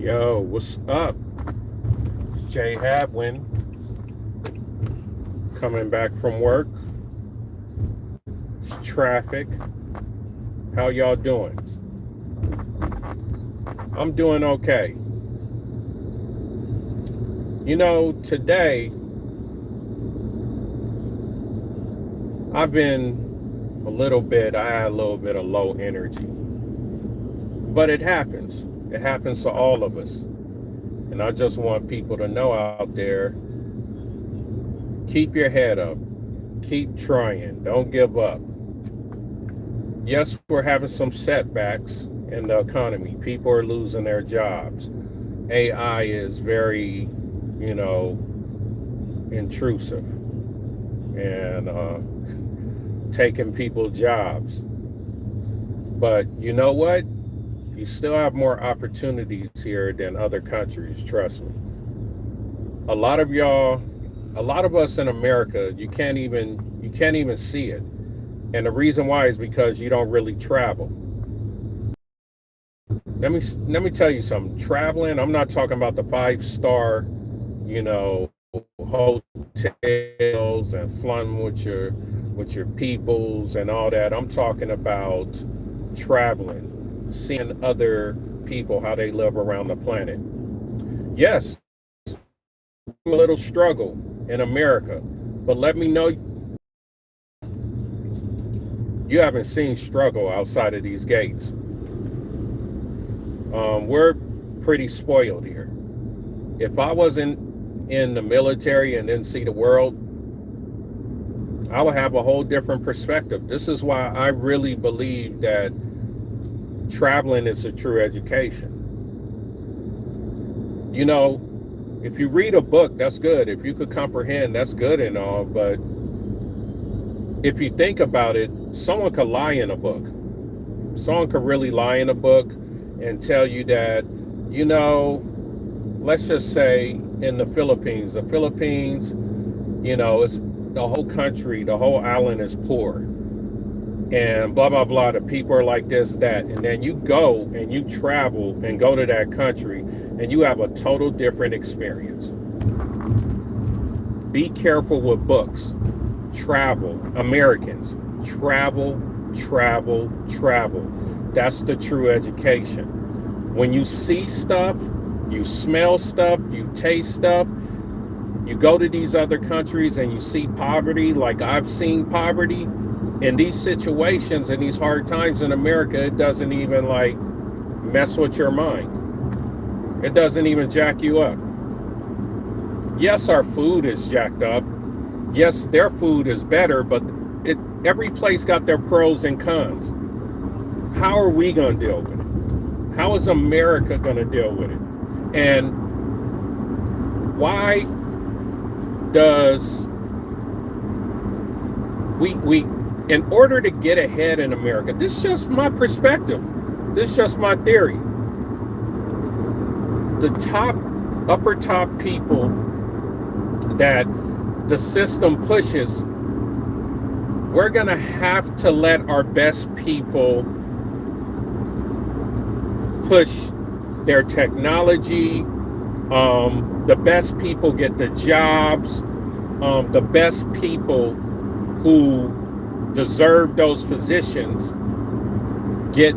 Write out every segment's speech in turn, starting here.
Yo, what's up? Jay Hadwinn coming back from work. It's traffic. How y'all doing? I'm doing okay. Today I had a little bit of low energy. But it happens. It happens to all of us. And I just want people to know out there, keep your head up. Keep trying. Don't give up. Yes, we're having some setbacks in the economy. People are losing their jobs. AI is very, intrusive and taking people's jobs. But you know what? You still have more opportunities here than other countries, trust me. A lot of us in America, you can't even see it. And the reason why is because you don't really travel. Let me tell you something. Traveling, I'm not talking about the 5-star, hotels and fun with your peoples and all that. I'm talking about traveling, seeing other people, how they live around the planet. Yes, a little struggle in America, but let me know you haven't seen struggle outside of these gates. We're pretty spoiled here. If I wasn't in the military and didn't see the world, I would have a whole different perspective. This is why I really believe that traveling is a true education. If you read a book, that's good. If you could comprehend, that's good and all. But if you think about it, someone could lie in a book. Someone could really lie in a book and tell you that, let's just say in the Philippines, it's the whole country, the whole island is poor. And blah, blah, blah. The people are like this, that. And then you go and you travel and go to that country and you have a total different experience. Be careful with books. Travel. Americans, travel, travel, travel. That's the true education. When you see stuff, you smell stuff, you taste stuff, you go to these other countries and you see poverty, like I've seen poverty. In these situations, in these hard times in America, it doesn't even mess with your mind. It doesn't even jack you up. Yes, our food is jacked up. Yes, their food is better, but every place got their pros and cons. How are we going to deal with it? How is America going to deal with it? And why does we in order to get ahead in America, this is just my perspective. This is just my theory. The upper top people that the system pushes, we're going to have to let our best people push their technology. The best people get the jobs. The best people who deserve those positions get,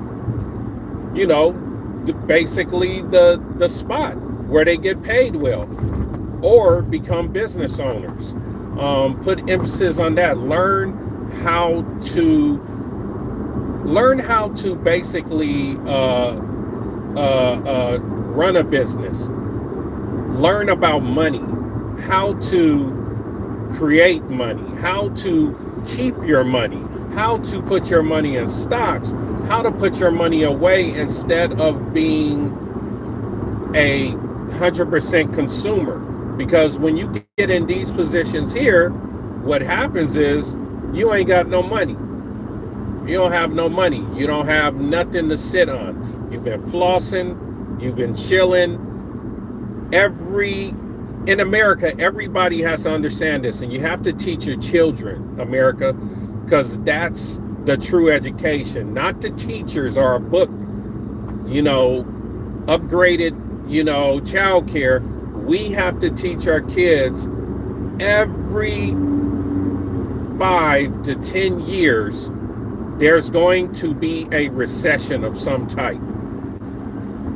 basically the spot where they get paid well, or become business owners. Put emphasis on that. Learn how to basically run a business. Learn about money, how to create money, how to keep your money, how to put your money in stocks, how to put your money away instead of being a 100% consumer. Because when you get in these positions here, what happens is you ain't got no money. You don't have no money. You don't have nothing to sit on. You've been flossing, you've been chilling. In America, everybody has to understand this, and you have to teach your children, America, because that's the true education, not the teachers or a book, upgraded, child care. We have to teach our kids every 5 to 10 years, there's going to be a recession of some type.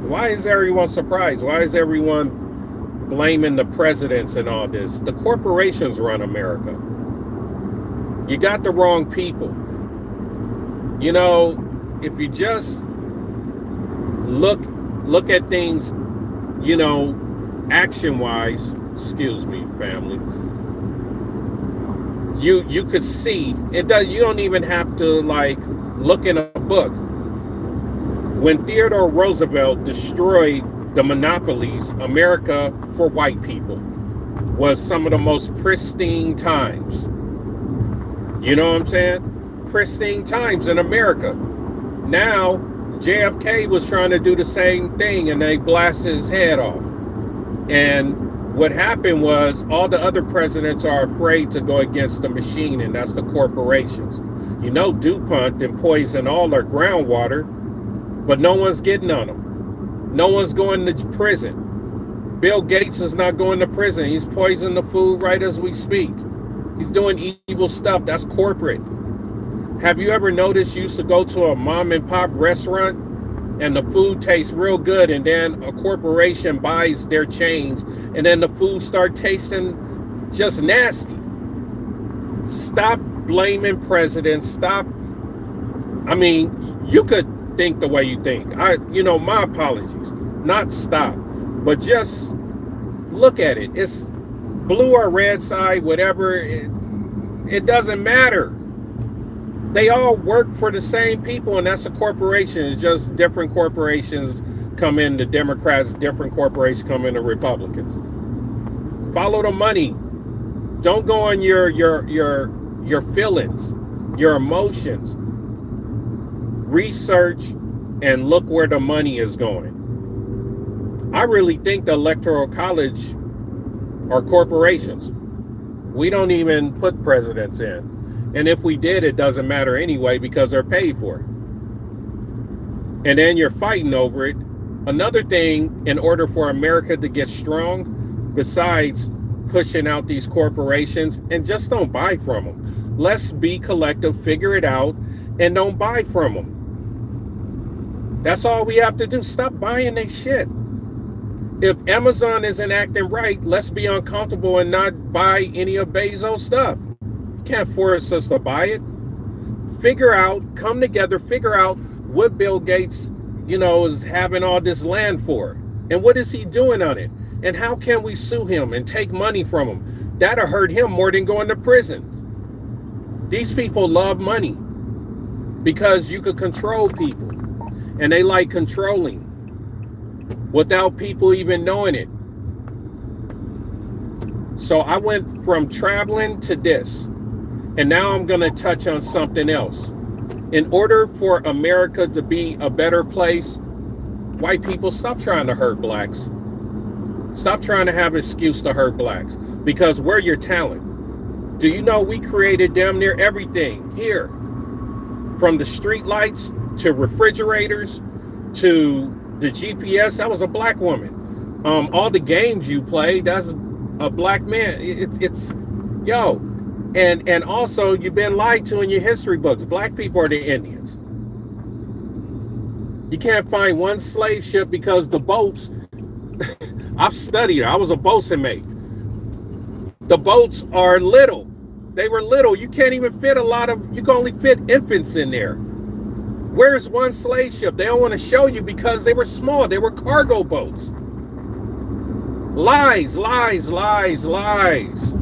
Why is everyone surprised? Why is everyone blaming the presidents and all this? The corporations run America. You got the wrong people. If you just look at things, action-wise, excuse me, family, you could see it. You don't even have to look in a book. When Theodore Roosevelt destroyed the monopolies, America for white people was some of the most pristine times. You know what I'm saying? Pristine times in America. Now, JFK was trying to do the same thing and they blasted his head off. And what happened was all the other presidents are afraid to go against the machine, and that's the corporations. DuPont then poisoned all their groundwater, but no one's getting on them. No one's going to prison. Bill Gates is not going to prison. He's poisoning the food right as we speak. He's doing evil stuff. That's corporate. Have you ever noticed you used to go to a mom and pop restaurant and the food tastes real good, and then a corporation buys their chains and then the food start tasting just nasty? Stop blaming presidents. Stop. You could think the way you think. My apologies. Not stop, but just look at it. It's blue or red side, whatever. It doesn't matter. They all work for the same people, and that's a corporation. It's just different corporations come in the Democrats, different corporations come in the Republicans. Follow the money. Don't go on your feelings, your emotions. Research and look where the money is going. I really think the Electoral College are corporations. We don't even put presidents in. And if we did, it doesn't matter anyway because they're paid for it. And then you're fighting over it. Another thing, in order for America to get strong, besides pushing out these corporations, and just don't buy from them. Let's be collective, figure it out, and don't buy from them. That's all we have to do. Stop buying their shit. If Amazon isn't acting right, let's be uncomfortable and not buy any of Bezos' stuff. You can't force us to buy it. Come together, figure out what Bill Gates, is having all this land for. And what is he doing on it? And how can we sue him and take money from him? That'll hurt him more than going to prison. These people love money because you could control people. And they like controlling without people even knowing it. So I went from traveling to this. And now I'm going to touch on something else. In order for America to be a better place, white people, stop trying to hurt blacks. Stop trying to have an excuse to hurt blacks because we're your talent. Do you know we created damn near everything here? From the street lights to refrigerators to the GPS, that was a black woman. All the games you play, that's a black man. And also you've been lied to in your history books. Black people are the Indians. You can't find one slave ship because the boats, I've studied, I was a boatswain mate. The boats are little. They were little. You can't even fit you can only fit infants in there. Where's one slave ship? They don't want to show you because they were small. They were cargo boats. Lies, lies, lies, lies.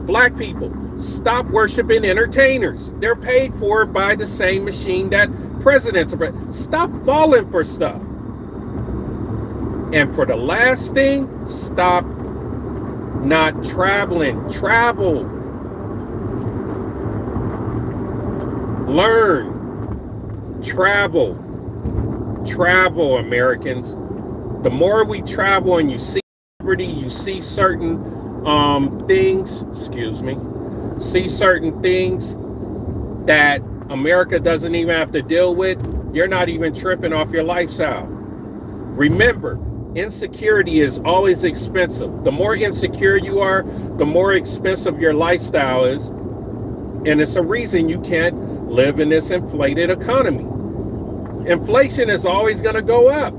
Black people, stop worshiping entertainers. They're paid for by the same machine that presidents are. Stop falling for stuff. And for the last thing, stop not traveling. Travel. Learn. Travel. Travel, Americans. The more we travel and you see liberty, you see certain things, see certain things that America doesn't even have to deal with, you're not even tripping off your lifestyle. Remember, Insecurity is always expensive. The more insecure you are, the more expensive your lifestyle is. And it's a reason you can't live in this inflated economy. Inflation is always going to go up.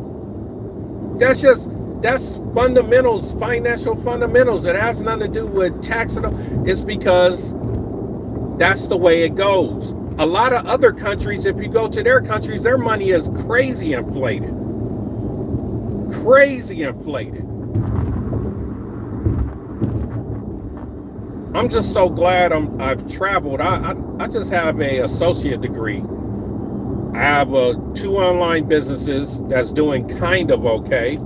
That's fundamentals, financial fundamentals. It has nothing to do with taxing. It's because that's the way it goes. A lot of other countries, if you go to their countries, their money is crazy inflated. Crazy inflated. I'm just so glad I've traveled. I just have an associate degree. I have 2 online businesses that's doing kind of okay.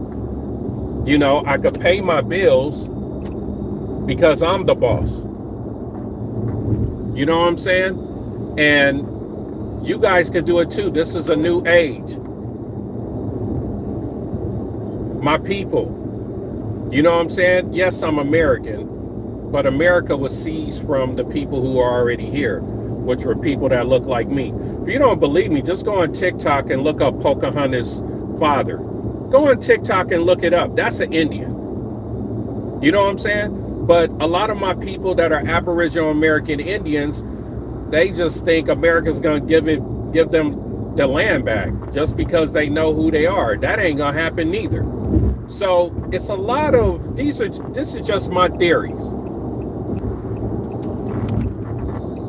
You know, I could pay my bills because I'm the boss. You know what I'm saying? And you guys could do it too. This is a new age. My people, you know what I'm saying? Yes, I'm American, but America was seized from the people who are already here, which were people that look like me. If you don't believe me, just go on TikTok and look up Pocahontas' father. Go on TikTok and look it up. That's an Indian. You know what I'm saying? But a lot of my people that are Aboriginal American Indians, they just think America's going to give them the land back just because they know who they are. That ain't going to happen neither. So it's a lot of, this is just my theories.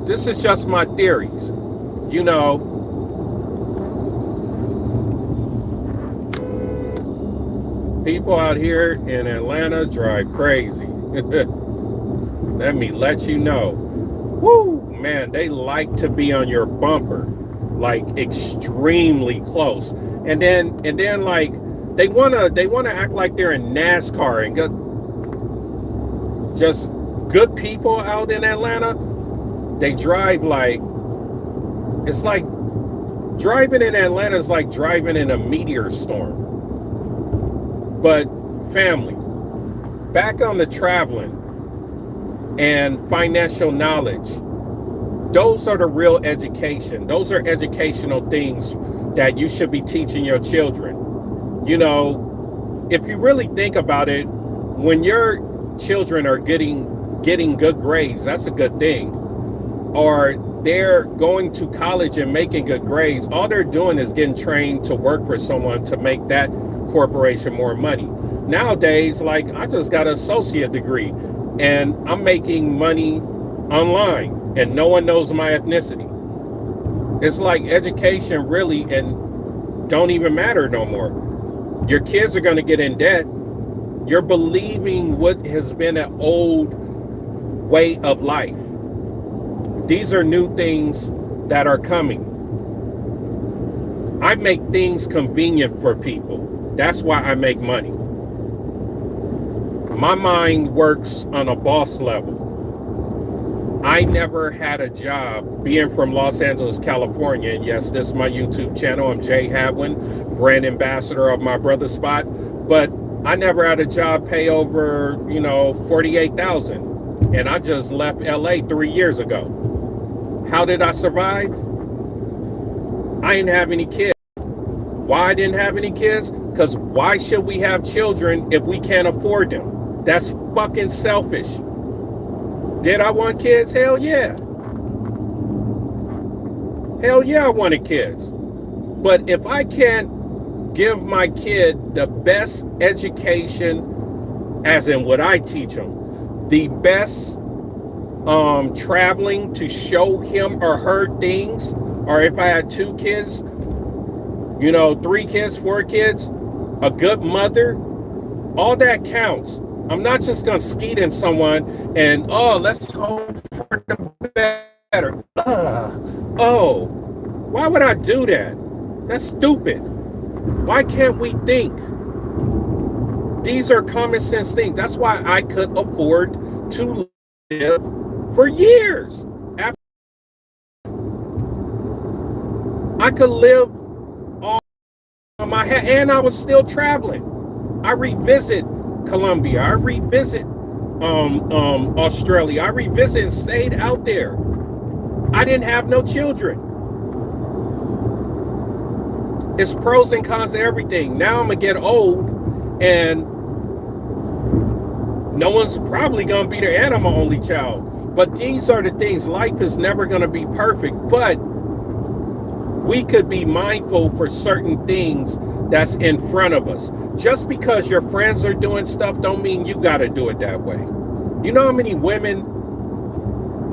This is just my theories. You know, people out here in Atlanta drive crazy. Let me let you know. Woo, man, they like to be on your bumper, like extremely close. And then like they wanna act like they're in NASCAR and just good people out in Atlanta. They drive like, it's like driving in Atlanta is like driving in a meteor storm. But family, back on the traveling and financial knowledge, those are the real education. Those are educational things that you should be teaching your children. You know, if you really think about it, when your children are getting good grades, that's a good thing. Or they're going to college and making good grades, all they're doing is getting trained to work for someone to make that corporation more money. Nowadays, like, I just got an associate degree and I'm making money online and no one knows my ethnicity. It's like education really and don't even matter no more. Your kids are going to get in debt. You're believing what has been an old way of life. These are new things that are coming. I make things convenient for people. That's why I make money. My mind works on a boss level. I never had a job being from Los Angeles, California. And yes, this is my YouTube channel. I'm Jay Hadwinn, brand ambassador of My Brother Spot. But I never had a job pay over, $48,000. And I just left LA 3 years ago. How did I survive? I didn't have any kids. Why I didn't have any kids? Because why should we have children if we can't afford them? That's fucking selfish. Did I want kids? Hell yeah. Hell yeah, I wanted kids. But if I can't give my kid the best education, as in what I teach them, the best traveling to show him or her things, or if I had 2 kids, 3 kids, 4 kids, a good mother, all that counts. I'm not just gonna skeet in someone and let's hope for the better. Why would I do that? That's stupid. Why can't we think? These are common sense things. That's why I could afford to live for years. I could live on my head, and I was still traveling. I revisit Colombia. I revisit Australia. I revisit and stayed out there. I didn't have no children. It's pros and cons to everything. Now I'm gonna get old And no one's probably going to be the animal only child. But these are the things. Life is never going to be perfect. But we could be mindful for certain things that's in front of us. Just because your friends are doing stuff don't mean you got to do it that way. You know how many women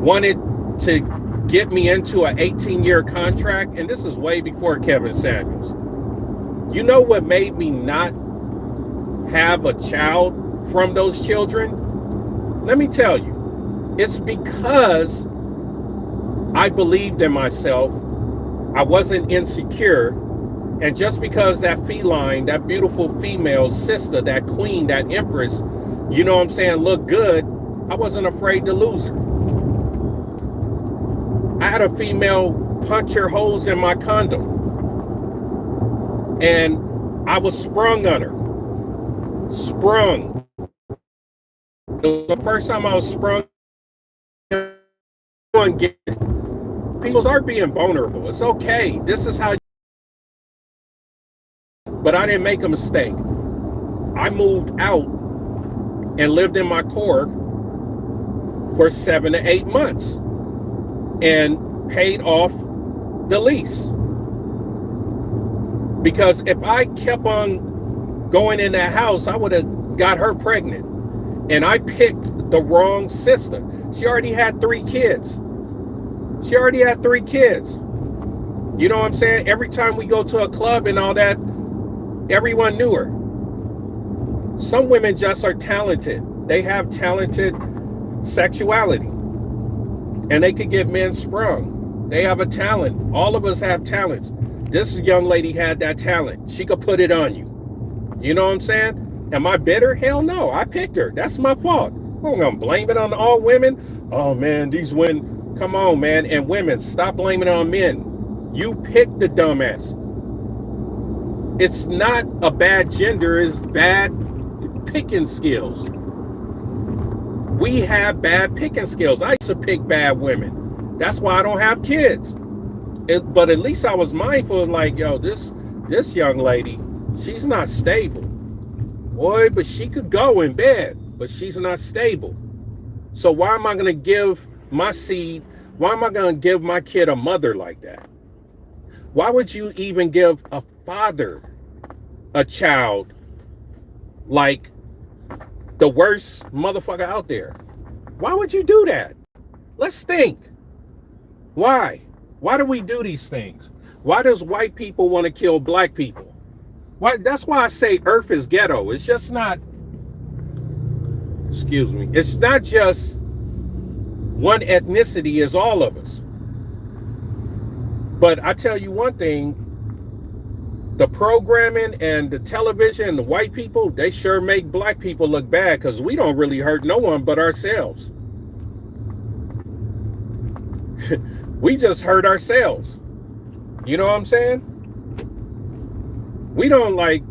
wanted to get me into an 18-year contract? And this is way before Kevin Samuels. You know what made me not have a child from those children? Let me tell you, it's because I believed in myself. I wasn't insecure. And just because that feline, that beautiful female sister, that queen, that empress, you know what I'm saying, looked good, I wasn't afraid to lose her. I had a female puncture holes in my condom. And I was sprung on her. Sprung. The first time I was sprung, people are being vulnerable. It's okay. This is how. But I didn't make a mistake. I moved out and lived in my core for 7 to 8 months and paid off the lease. Because if I kept on going in that house, I would have got her pregnant. And I picked the wrong sister. She already had 3 kids. She already had 3 kids. You know what I'm saying? Every time we go to a club and all that, everyone knew her. Some women just are talented. They have talented sexuality. And they could get men sprung. They have a talent. All of us have talents. This young lady had that talent. She could put it on you. You know what I'm saying? Am I bitter? Hell no. I picked her. That's my fault. I'm going to blame it on all women. Oh, man, these women. Come on, man. And women, stop blaming it on men. You picked the dumbass. It's not a bad gender. It's bad picking skills. We have bad picking skills. I used to pick bad women. That's why I don't have kids. But at least I was mindful, like, yo, this young lady, she's not stable. Boy, but she could go in bed, but she's not stable. So why am I going to give my seed? Why am I going to give my kid a mother like that? Why would you even give a father a child like the worst motherfucker out there? Why would you do that? Let's think. Why? Why do we do these things? Why does white people want to kill black people? Why? That's why I say Earth is ghetto. It's just not, excuse me, it's not just one ethnicity, is all of us. But I tell you one thing, the programming and the television and the white people, they sure make black people look bad, because we don't really hurt no one but ourselves. We just hurt ourselves. You know what I'm saying? We don't, like,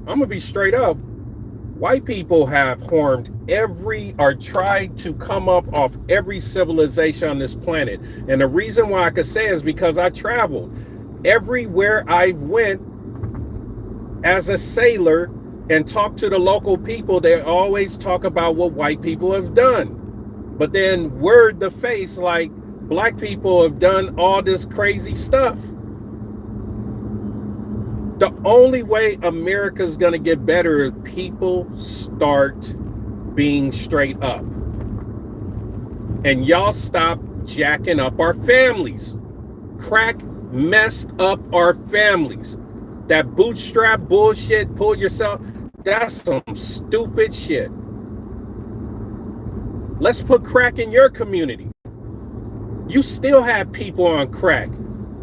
I'm gonna be straight up. White people have harmed or tried to come up off every civilization on this planet. And the reason why I could say is because I traveled. Everywhere I went as a sailor and talked to the local people, they always talk about what white people have done. But then word to face, like, black people have done all this crazy stuff. The only way America's gonna get better is people start being straight up. And y'all stop jacking up our families. Crack messed up our families. That bootstrap bullshit, pull yourself, that's some stupid shit. Let's put crack in your community. You still have people on crack,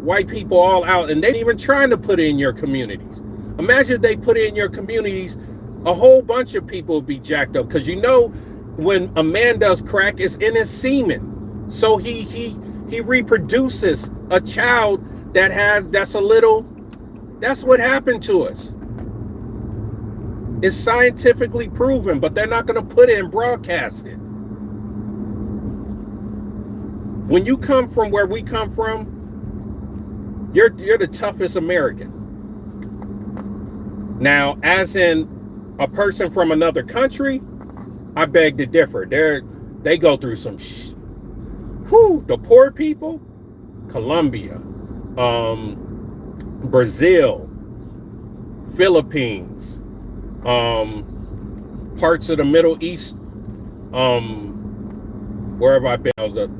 white people all out, and they ain't even trying to put it in your communities. Imagine if they put it in your communities, a whole bunch of people would be jacked up, because you know when a man does crack, it's in his semen. So he reproduces a child that's what happened to us. It's scientifically proven, but they're not going to put it and broadcast it. When you come from where we come from, you're the toughest American. Now, as in A person from another country, I beg to differ. They go through some the poor people, Colombia, Brazil, Philippines, parts of the Middle East, where have I been?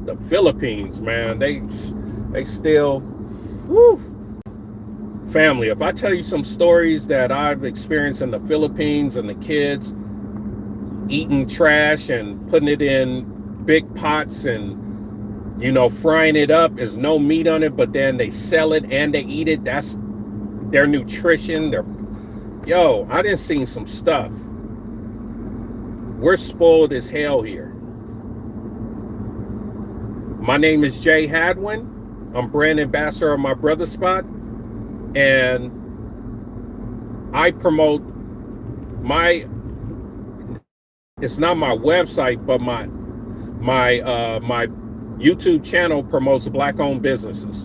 The Philippines, man. They still, whew. Family, if I tell you some stories that I've experienced in the Philippines and the kids eating trash and putting it in big pots and, frying it up, there's no meat on it, but then they sell it and they eat it. That's their nutrition. I done seen some stuff. We're spoiled as hell here. My name is Jay Hadwinn. I'm brand ambassador of My Brother Spot, and I promote it's not my website, but my YouTube channel promotes Black-owned businesses.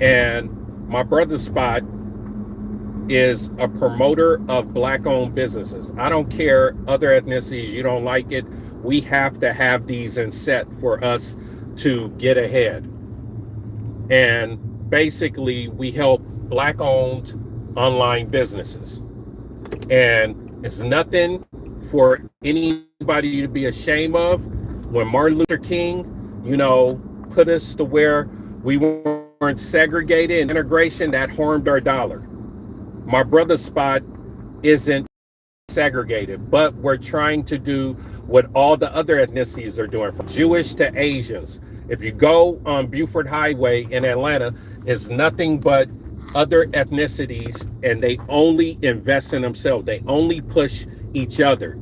And My Brother Spot is a promoter of Black-owned businesses. I don't care other ethnicities, you don't like it. We have to have these in set for us to get ahead. And basically, we help Black-owned online businesses. And it's nothing for anybody to be ashamed of. When Martin Luther King, put us to where we weren't segregated and integration, that harmed our dollar. My Brother Spot isn't segregated, but we're trying to do what all the other ethnicities are doing, from Jewish to Asians. If you go on Buford Highway in Atlanta, it's nothing but other ethnicities, and they only invest in themselves. They only push each other.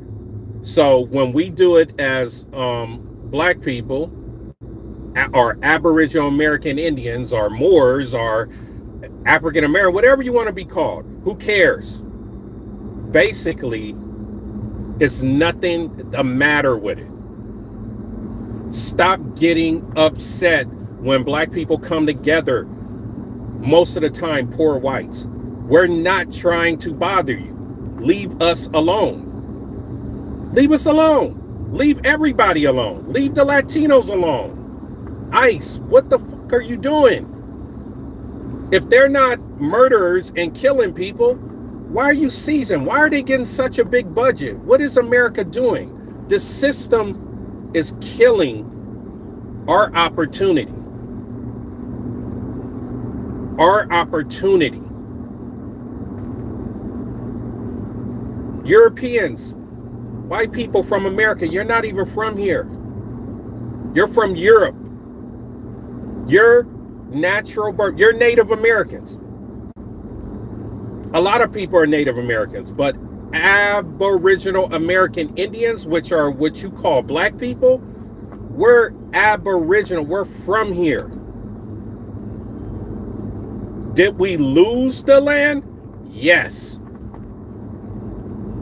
So when we do it as Black people, or Aboriginal American Indians, or Moors, or African American, whatever you want to be called, who cares? Basically, it's nothing the matter with it. Stop getting upset when Black people come together. Most of the time, poor whites. We're not trying to bother you. Leave us alone. Leave us alone. Leave everybody alone. Leave the Latinos alone. ICE, what the fuck are you doing? If they're not murderers and killing people, why are you seizing? Why are they getting such a big budget? What is America doing? This system is killing our opportunity. Our opportunity. Europeans, white people from America, you're not even from here. You're from Europe. You're natural birth. You're Native Americans. A lot of people are Native Americans, but Aboriginal American Indians, which are what you call Black people, we're Aboriginal. We're from here. Did we lose the land? Yes.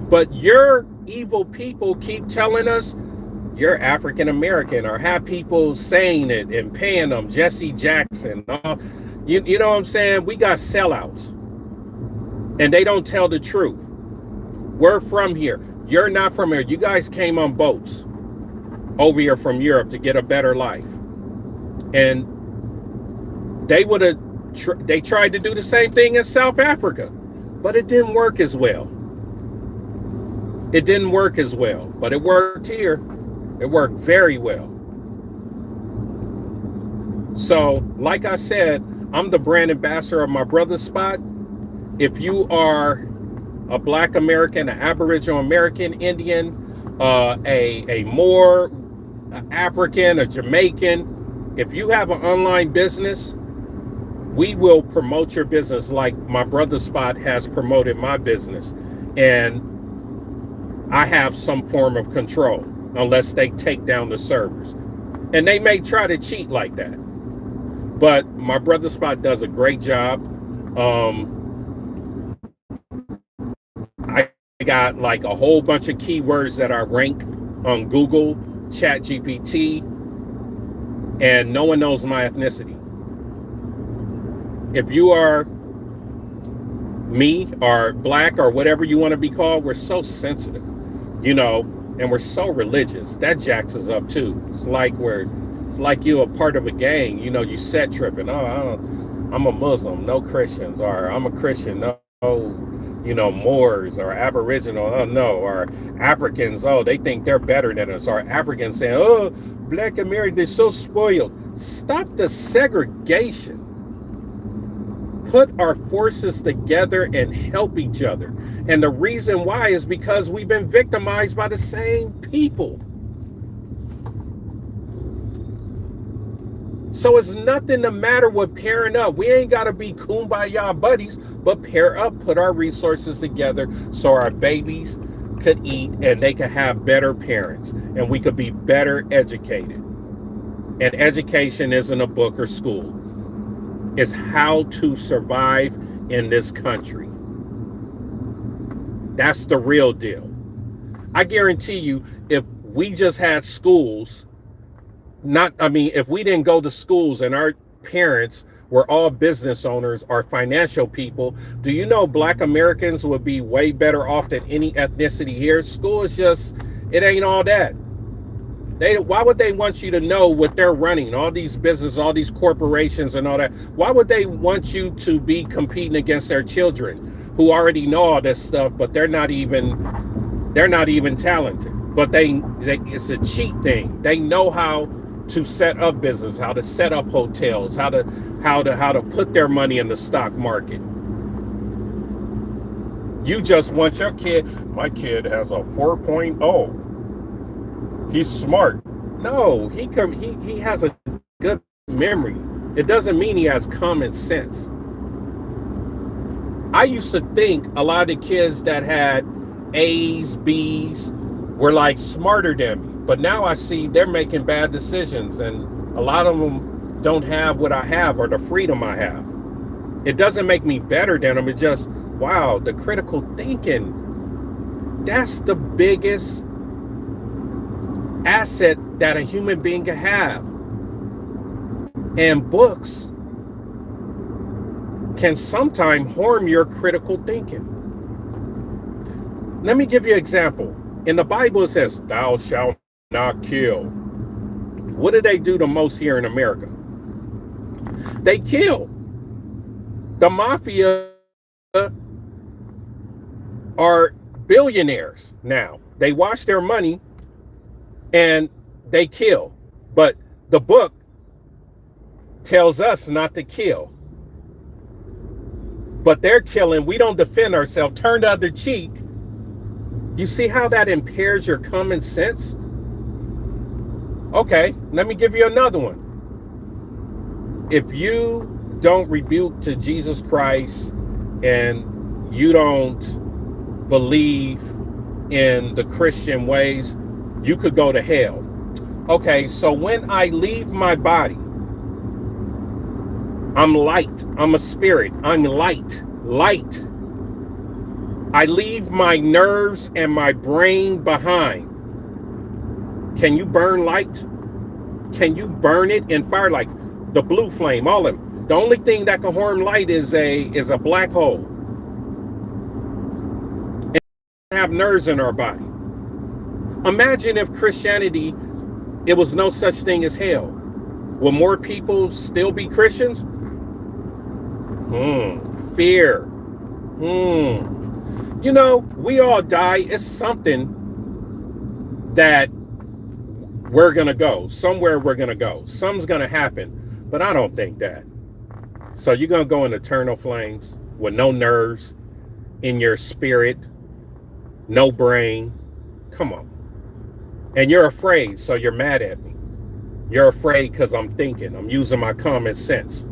But your evil people keep telling us you're African American, or have people saying it and paying them, Jesse Jackson. You know what I'm saying? We got sellouts. And they don't tell the truth. We're from here. You're not from here. You guys came on boats over here from Europe to get a better life. And they tried to do the same thing in South Africa, but it didn't work as well. It didn't work as well, but it worked here. It worked very well. So, like I said, I'm the brand ambassador of My Brother Spot. If you are a Black American, an Aboriginal American Indian, a Moor, African, a Jamaican, if you have an online business, we will promote your business like My Brother Spot has promoted my business. And I have some form of control, unless they take down the servers. And they may try to cheat like that. But My Brother Spot does a great job. I got like a whole bunch of keywords that I rank on Google, ChatGPT, and no one knows my ethnicity. If you are me or black or whatever you want to be called, we're so sensitive, and we're so religious. That jacks us up too. It's like you're a part of a gang. You set tripping. Oh, I'm a Muslim, no Christians, or I'm a Christian, no, Moors or Aboriginal, oh no, or Africans, oh, they think they're better than us, or Africans saying, oh, black Americans, they're so spoiled. Stop the segregation. Put our forces together and help each other. And the reason why is because we've been victimized by the same people. So it's nothing the matter with pairing up. We ain't got to be kumbaya buddies, but pair up, put our resources together so our babies could eat and they could have better parents and we could be better educated. And education isn't a book or school. It's how to survive in this country. That's the real deal. I guarantee you, if we just had schools, if we didn't go to schools and our parents were all business owners or financial people, do you know black Americans would be way better off than any ethnicity here? School is just, it ain't all that. Why would they want you to know what they're running, all these businesses, all these corporations and all that? Why would they want you to be competing against their children who already know all this stuff, but they're not even talented? But it's a cheat thing. They know how to set up business, how to set up hotels, how to put their money in the stock market. You just want your kid, my kid has a 4.0. He's smart. No, he has a good memory. It doesn't mean he has common sense. I used to think a lot of the kids that had A's, B's were like smarter than me. But now I see they're making bad decisions and a lot of them don't have what I have or the freedom I have. It doesn't make me better than them. It's just, wow, the critical thinking. That's the biggest asset that a human being can have. And books can sometimes harm your critical thinking. Let me give you an example. In the Bible, it says, thou shalt not kill. What do they do the most here in America? They kill. The mafia are billionaires now. They wash their money and they kill. But the book tells us not to kill. But they're killing. We don't defend ourselves. Turn the other cheek. You see how that impairs your common sense? Okay, let me give you another one. If you don't rebuke to Jesus Christ and you don't believe in the Christian ways, you could go to hell. Okay, so when I leave my body, I'm light. I'm a spirit. I'm light. I leave my nerves and my brain behind. Can you burn light? Can you burn it in fire, like the blue flame, all of them? The only thing that can harm light is a black hole. And we have nerves in our body. Imagine if Christianity, it was no such thing as hell. Will more people still be Christians? Fear. You know, we all die. It's something that we're going to go. Somewhere we're going to go. Something's going to happen. But I don't think that. So you're going to go in eternal flames with no nerves in your spirit, no brain. Come on. And you're afraid, so you're mad at me. You're afraid because I'm thinking. I'm using my common sense.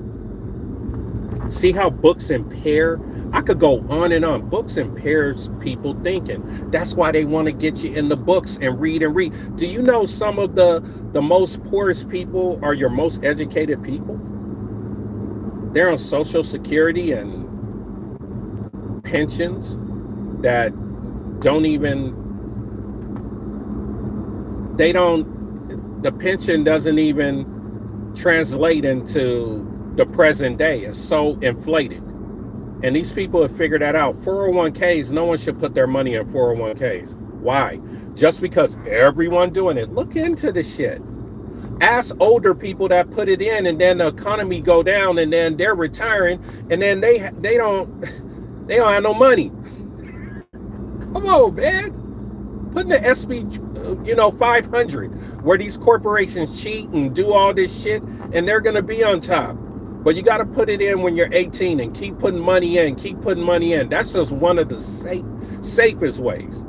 See how books impair? I could go on and on. Books impairs people thinking. That's why they want to get you in the books and read and read. Do you know some of the most poorest people are your most educated people? They're on Social Security and pensions that don't even, the pension doesn't even translate into the present day. It's so inflated. And these people have figured that out. 401ks, no one should put their money in 401ks. Why? Just because everyone doing it. Look into the shit. Ask older people that put it in, and then the economy go down, and then they're retiring, and then they don't have no money. Come on, man. Put in the SB 500, where these corporations cheat and do all this shit, and they're gonna be on top. But you got to put it in when you're 18 and keep putting money in, keep putting money in. That's just one of the safest ways.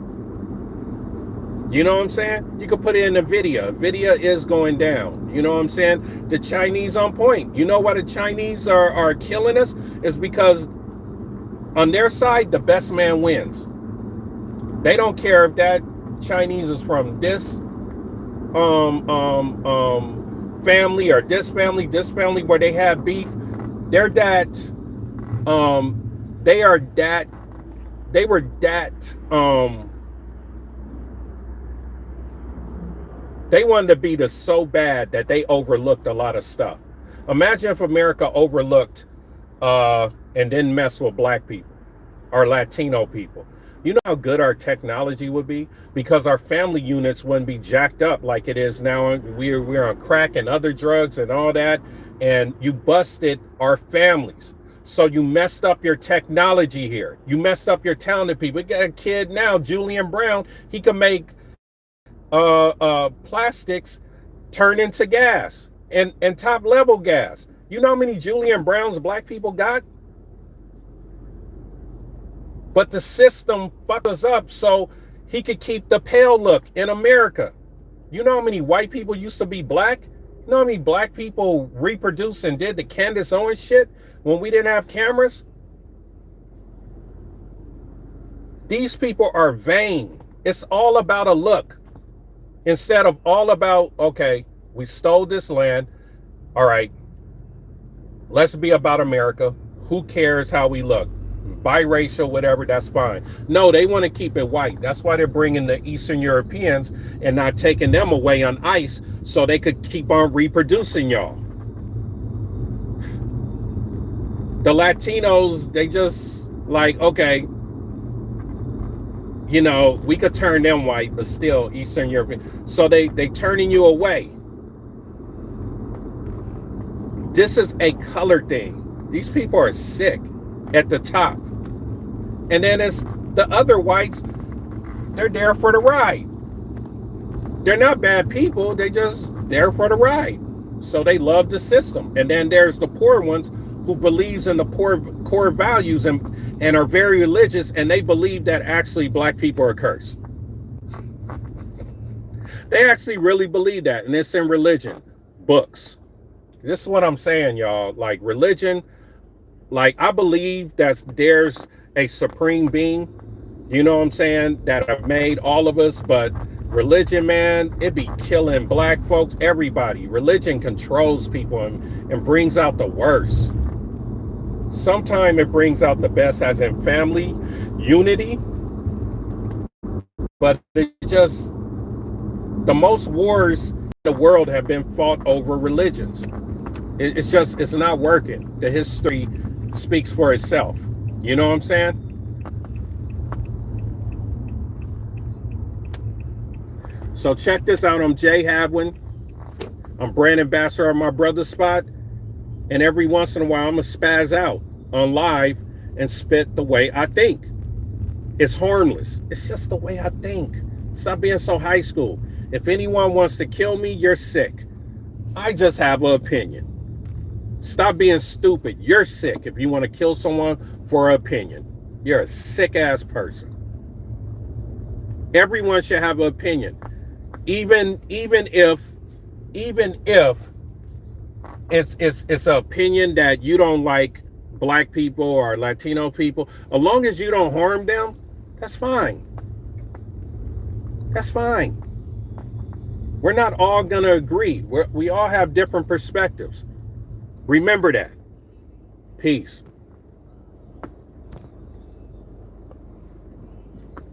You know what I'm saying? You can put it in Nvidia. Nvidia is going down. You know what I'm saying? The Chinese on point. You know why the Chinese are killing us? Is because on their side, the best man wins. They don't care if that Chinese is from this family or this family where they have beef. They wanted to be so bad that they overlooked a lot of stuff. Imagine if America overlooked and didn't mess with black people or Latino people. You know how good our technology would be? Because our family units wouldn't be jacked up like it is now. We're on crack and other drugs and all that. And you busted our families. So you messed up your technology here. You messed up your talented people. We got a kid now, Julian Brown. He can make plastics turn into gas and top level gas. You know how many Julian Browns black people got? But the system fucked us up so he could keep the pale look in America. You know how many white people used to be black? You know how many black people reproduced and did the Candace Owens shit when we didn't have cameras? These people are vain. It's all about a look. Instead of all about, okay, we stole this land. All right, let's be about America. Who cares how we look? Biracial, whatever, that's fine. No, they want to keep it white. That's why they're bringing the Eastern Europeans and not taking them away on ice so they could keep on reproducing y'all. The Latinos, they just like, okay, we could turn them white, but still Eastern European. So they turning you away. This is a color thing. These people are sick at the top. And then it's the other whites, they're there for the ride. They're not bad people, they just there for the ride. So they love the system. And then there's the poor ones who believes in the core values and are very religious, and they believe that actually black people are cursed. They actually really believe that, and it's in religion, books. This is what I'm saying, y'all. Like religion, like I believe that there's a supreme being, you know what I'm saying, that have made all of us, but religion, man, it be killing black folks, everybody. Religion controls people and brings out the worst. Sometimes it brings out the best, as in family, unity, but it just, the most wars in the world have been fought over religions. It's not working. The history speaks for itself. You know what I'm saying? So check this out. I'm Jay Hadwinn. I'm brand ambassador on my brother's spot. And every once in a while, I'm going to spaz out on live and spit the way I think. It's harmless. It's just the way I think. Stop being so high school. If anyone wants to kill me, you're sick. I just have an opinion. Stop being stupid. You're sick if you want to kill someone for an opinion. You're a sick ass person. Everyone should have an opinion. Even if it's an opinion that you don't like black people or Latino people, as long as you don't harm them, that's fine. That's fine. We're not all gonna agree. We all have different perspectives. Remember that. Peace.